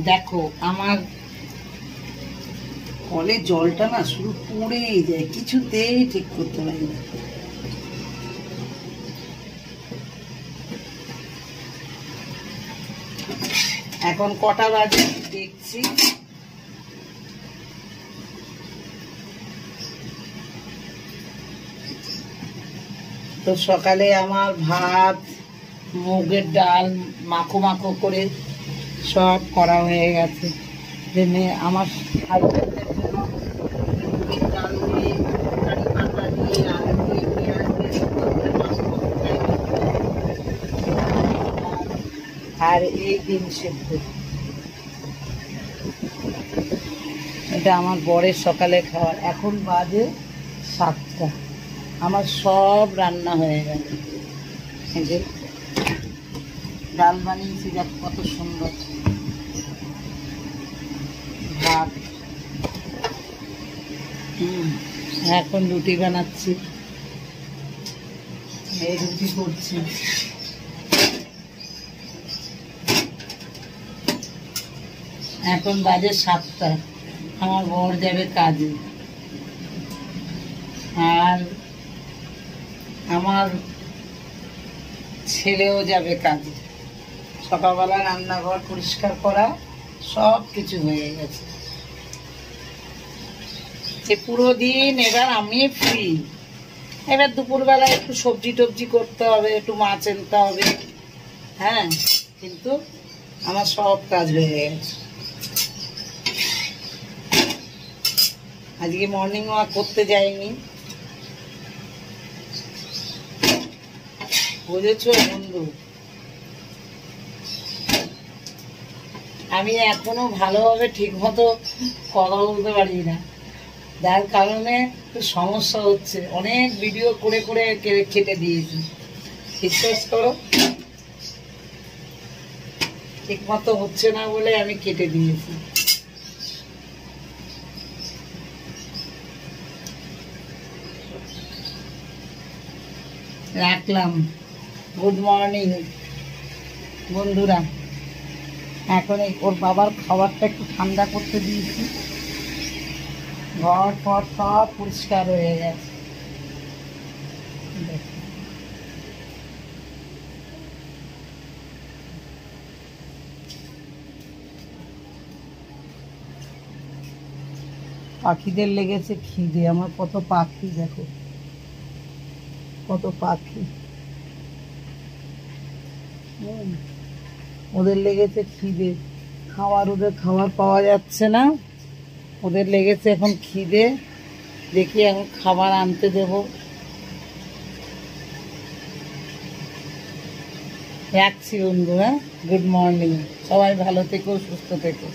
দেখো আমার কলের জলটা না শুধু পড়েই যায়, কিছুতেই ঠিক করতে পারি না। এখন কটা বাজে দেখছি। তো সকালে আমার ভাত, মুগের ডাল মাখো মাখো করে সব করা হয়ে গেছে। আমার হাজবেন্ডের জন্য মুগের ডাল দিয়ে, কারি পাতা দিয়ে, আলু দিয়ে, পেঁয়াজ দিয়ে, আর এই ডিম সেদ্ধ। এটা আমার বরের সকালে খাওয়ার। এখন বাজে 7টা, আমার সব রান্না হয়ে গেছে। এই যে ডাল বানিয়েছি, দেখ কত সুন্দর। ভাত, এখন রুটি বানাচ্ছি, এই রুটি করছি। এখন বাজে 7টা, আমার বর যাবে কাজে, আর আমার ছেলেও যাবে কাজে। সকালবেলা রান্নাঘর পরিষ্কার করা সব কিছু হয়ে গেছে। পুরো দিন এবার আমি ফ্রি। এবার দুপুরবেলা একটু সবজি টবজি করতে হবে, একটু মাছ আনতে হবে, হ্যাঁ, কিন্তু আমার সব কাজ হয়ে গেছে। আজকে মর্নিং ওয়াক করতে যাইনি, বুঝেছো বন্ধু? আমি এখনো ভালোভাবে ঠিক মতো কথা বলতে পারি না, যার কারণে সমস্যা হচ্ছে। অনেক ভিডিও করে করে কেটে দিয়েছি, বিশ্বাস করো। ঠিক মতো হচ্ছে না বলে আমি কেটে দিয়েছি। রাখলাম। গুড মর্নিং বন্ধুরা। এখন ওর বাবার খাবারটা একটু ঠান্ডা করতে দিয়েছি, ঘর ফর সব পরিষ্কার হয়ে গেছে। পাখিদের লেগেছে খিদে, আমার কত পাখি, দেখো কত পাখি। ওদের লেগেছে খিদে, ওদের খাবার পাওয়া যাচ্ছে না, ওদের লেগেছে এখন খিদে। দেখি এখন খাবার আনতে দেব। রাখছি বন্ধুরা, গুড মর্নিং, সবাই ভালো থেকো, সুস্থ থেকো।